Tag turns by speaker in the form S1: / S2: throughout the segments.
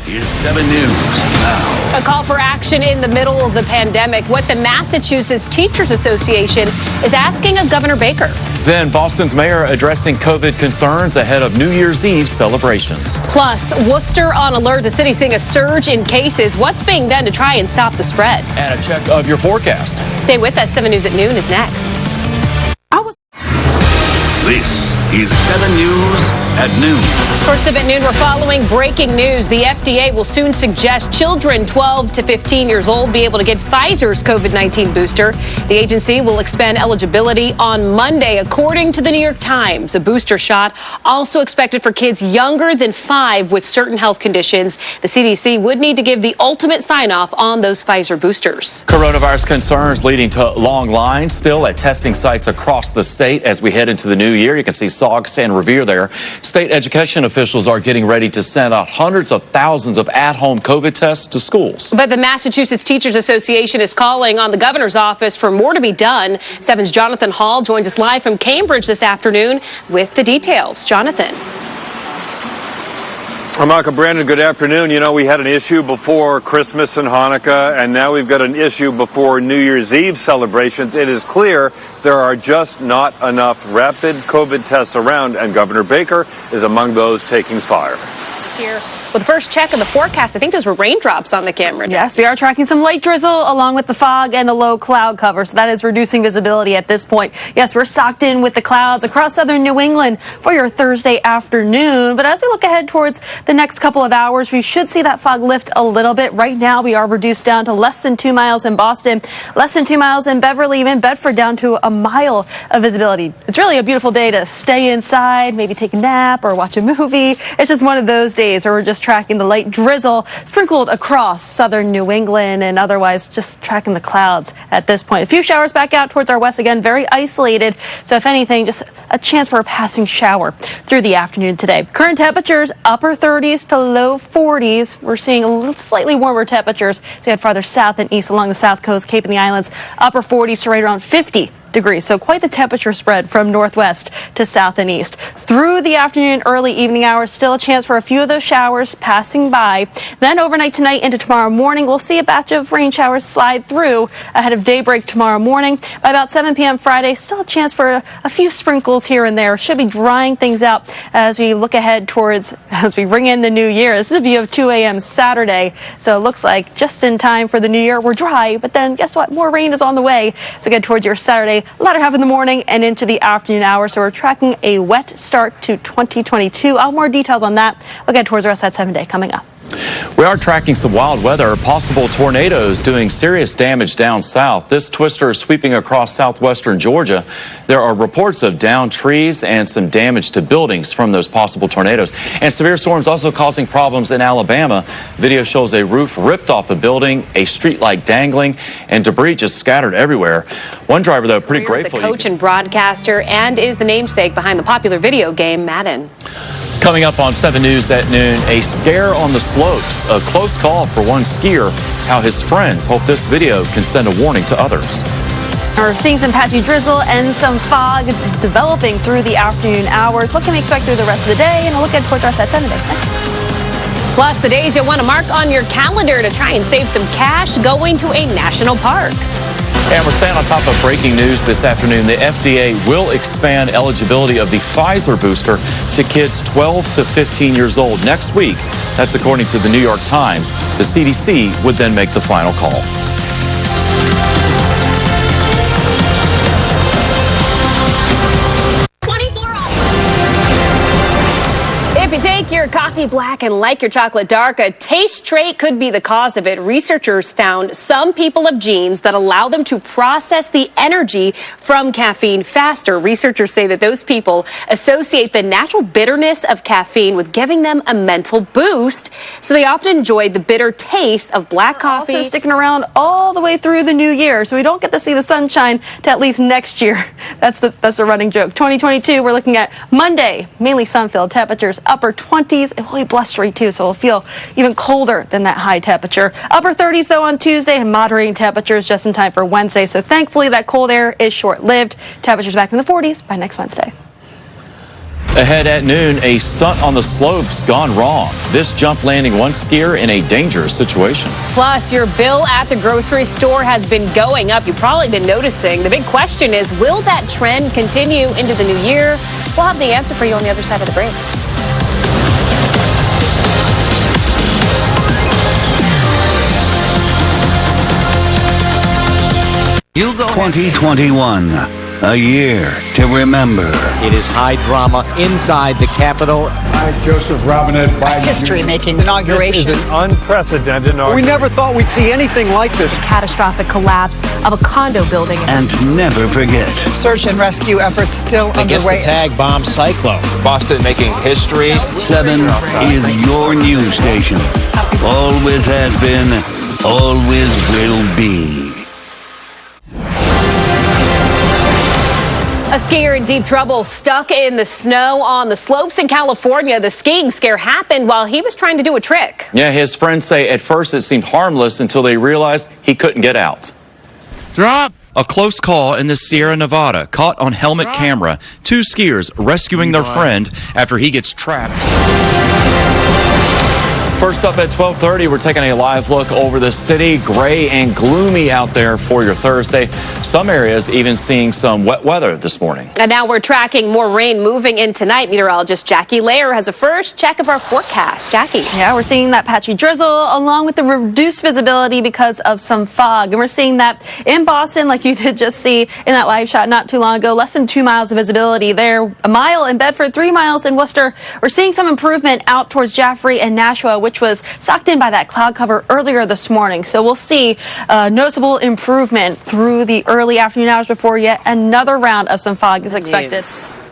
S1: is 7 News now.
S2: A call for action in the middle of the pandemic. What the Massachusetts Teachers Association is asking of Governor Baker.
S3: Then Boston's mayor addressing COVID concerns ahead of New Year's Eve celebrations.
S2: Plus, Worcester on alert. The city's seeing a surge in cases. What's being done to try and stop the spread?
S3: And a check of your forecast.
S2: Stay with us. 7 News at noon is next.
S1: This is 7 News at noon.
S2: First up at noon, we're following breaking news. The FDA will soon suggest children 12 to 15 years old be able to get Pfizer's COVID-19 booster. The agency will expand eligibility on Monday, according to the New York Times. A booster shot also expected for kids younger than 5 with certain health conditions. The CDC would need to give the ultimate sign-off on those Pfizer boosters.
S3: Coronavirus concerns leading to long lines still at testing sites across the state as we head into the new year. You can see Saugus and Revere there. State education officials are getting ready to send out hundreds of thousands of at-home COVID tests to schools.
S2: But the Massachusetts Teachers Association is calling on the governor's office for more to be done. 7's Jonathan Hall joins us live from Cambridge this afternoon with the details. Jonathan.
S4: Mark and Brandon, good afternoon. You know, we had an issue before Christmas and Hanukkah, and now we've got an issue before New Year's Eve celebrations. It is clear there are just not enough rapid COVID tests around, and Governor Baker is among those taking fire.
S2: Here with the first check of the forecast, I think those were raindrops on the camera.
S5: Yes, we are tracking some light drizzle along with the fog and the low cloud cover, so that is reducing visibility at this point. Yes, we're socked in with the clouds across southern New England for your Thursday afternoon, but as we look ahead towards the next couple of hours, we should see that fog lift a little bit. Right now, we are reduced down to less than 2 miles in Boston, less than 2 miles in Beverly, even Bedford down to a mile of visibility. It's really a beautiful day to stay inside, maybe take a nap or watch a movie. It's just one of those days where we're just tracking the light drizzle sprinkled across southern New England and otherwise just tracking the clouds at this point. A few showers back out towards our west, again, very isolated. So if anything, just a chance for a passing shower through the afternoon today. Current temperatures, upper 30s to low 40s. We're seeing a little slightly warmer temperatures. So you head farther south and east along the south coast, Cape and the Islands, upper 40s to right around 50 degrees. So quite the temperature spread from northwest to south and east. Through the afternoon, early evening hours, still a chance for a few of those showers passing by. Then overnight tonight into tomorrow morning, we'll see a batch of rain showers slide through ahead of daybreak tomorrow morning. By about 7 p.m. Friday, still a chance for a few sprinkles here and there. Should be drying things out as we look ahead towards, as we bring in the new year. This is a view of 2 a.m. Saturday. So it looks like just in time for the new year. We're dry, but then guess what? More rain is on the way. So get towards your Saturday, latter half in the morning and into the afternoon hours. So we're tracking a wet start to 2022. I'll have more details on that. We'll get towards the rest of that 7-day coming up.
S3: We are tracking some wild weather, possible tornadoes doing serious damage down south. This twister is sweeping across southwestern Georgia. There are reports of downed trees and some damage to buildings from those possible tornadoes. And severe storms also causing problems in Alabama. Video shows a roof ripped off a building, a street light dangling, and debris just scattered everywhere. One driver, though, pretty grateful.
S2: The coach and broadcaster and is the namesake behind the popular video game Madden.
S3: Coming up on 7 News at noon, a scare on the slopes. A close call for one skier. How his friends hope this video can send a warning to others.
S5: We're seeing some patchy drizzle and some fog developing through the afternoon hours. What can we expect through the rest of the day? And a look at towards our set 7 day next.
S2: Plus, the days you'll want to mark on your calendar to try and save some cash going to a national park.
S3: And we're staying on top of breaking news this afternoon. The FDA will expand eligibility of the Pfizer booster to kids 12 to 15 years old next week. That's according to the New York Times. The CDC would then make the final call.
S2: If you take your coffee black and like your chocolate dark, a taste trait could be the cause of it. Researchers found some people have genes that allow them to process the energy from caffeine faster. Researchers say that those people associate the natural bitterness of caffeine with giving them a mental boost. So they often enjoy the bitter taste of black coffee.
S5: Also sticking around all the way through the new year, so we don't get to see the sunshine to at least next year. That's the running joke. 2022, we're looking at Monday, mainly sun-filled temperatures, upper 20s. It will be blustery too, so it'll feel even colder than that high temperature. Upper 30s though on Tuesday, and moderating temperatures just in time for Wednesday. So thankfully that cold air is short-lived. Temperatures back in the 40s by next Wednesday.
S3: Ahead at noon, a stunt on the slopes gone wrong. This jump landing one skier in a dangerous situation.
S2: Plus, your bill at the grocery store has been going up. You've probably been noticing. The big question is, will that trend continue into the new year? We'll have the answer for you on the other side of the break.
S1: You go
S6: 2021, a year to remember.
S7: It is high drama inside the Capitol.
S8: Joseph Robinette Biden.
S9: History-making inauguration.
S4: This is an unprecedented inauguration.
S8: We never thought we'd see anything like this.
S2: Catastrophic collapse of a condo building.
S6: And never forget.
S9: Search and rescue efforts still
S7: Against
S9: underway.
S7: the tag bomb cyclone.
S10: Boston making history.
S6: 7 is your news station. Always has been, always will be.
S2: A skier in deep trouble, stuck in the snow on the slopes in California. The skiing scare happened while he was trying to do a trick.
S3: Yeah, his friends say at first it seemed harmless until they realized he couldn't get out.
S8: Drop.
S3: A close call in the Sierra Nevada, caught on helmet camera. 2 skiers rescuing their friend after he gets trapped. First up at 12:30, we're taking a live look over the city. Gray and gloomy out there for your Thursday. Some areas even seeing some wet weather this morning.
S2: And now we're tracking more rain moving in tonight. Meteorologist Jackie Layer has a first check of our forecast. Jackie.
S5: Yeah, we're seeing that patchy drizzle along with the reduced visibility because of some fog. And we're seeing that in Boston, like you did just see in that live shot not too long ago. Less than 2 miles of visibility there. A mile in Bedford, 3 miles in Worcester. We're seeing some improvement out towards Jaffrey and Nashua, which was socked in by that cloud cover earlier this morning. So we'll see noticeable improvement through the early afternoon hours before yet another round of some fog is expected.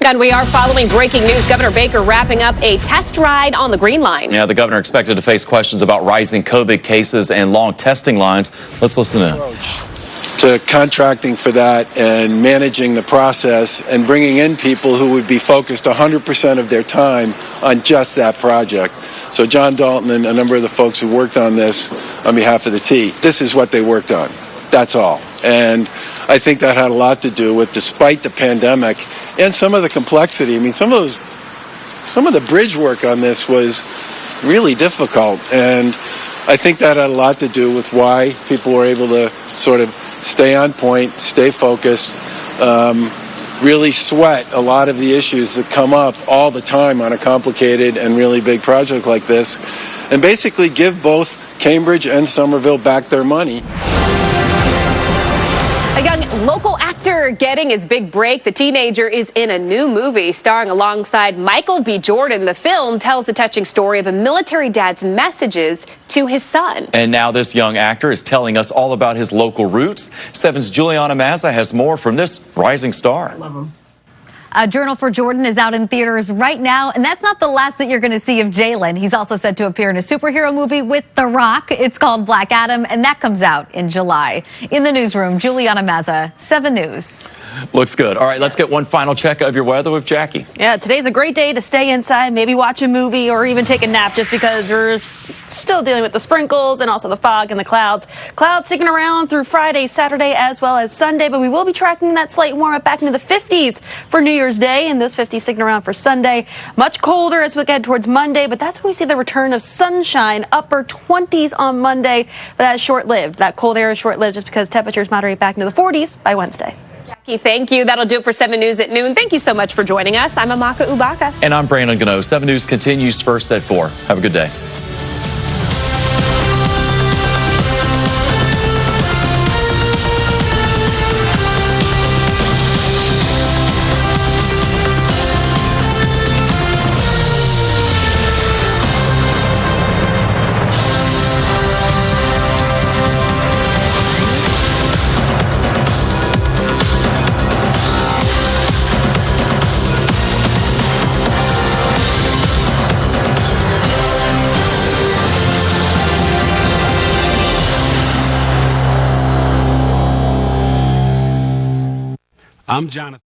S2: And we are following breaking news. Governor Baker wrapping up a test ride on the Green Line.
S3: Yeah, the governor expected to face questions about rising COVID cases and long testing lines. Let's listen in.
S11: To contracting for that and managing the process and bringing in people who would be focused 100% of their time on just that project. So John Dalton and a number of the folks who worked on this on behalf of the T, this is what they worked on. That's all. And I think that had a lot to do with, despite the pandemic and some of the complexity, I mean, some of the bridge work on this was really difficult. And I think that had a lot to do with why people were able to sort of stay on point, stay focused, really sweat a lot of the issues that come up all the time on a complicated and really big project like this, and basically give both Cambridge and Somerville back their money.
S2: A young local actor getting his big break. The teenager is in a new movie starring alongside Michael B. Jordan. The film tells the touching story of a military dad's messages to his son.
S3: And now this young actor is telling us all about his local roots. 7's Juliana Mazza has more from this rising star.
S12: A Journal for Jordan is out in theaters right now, and that's not the last that you're going to see of Jalen. He's also set to appear in a superhero movie with The Rock. It's called Black Adam, and that comes out in July. In the newsroom, Juliana Mazza, 7 News.
S3: Looks good. All right, let's get one final check of your weather with Jackie.
S5: Yeah, today's a great day to stay inside, maybe watch a movie or even take a nap, just because we're still dealing with the sprinkles and also the fog and the clouds. Clouds sticking around through Friday, Saturday, as well as Sunday, but we will be tracking that slight warm up back into the 50s for New Year's Day, and those 50s sticking around for Sunday. Much colder as we get towards Monday, but that's when we see the return of sunshine, upper 20s on Monday, but that's short-lived. That cold air is short-lived just because temperatures moderate back into the 40s by Wednesday.
S2: Jackie, thank you. That'll do it for 7 News at noon. Thank you so much for joining us. I'm Amaka Ubaka.
S3: And I'm Brandon Gano. 7 News continues first at 4. Have a good day.
S8: I'm Jonathan.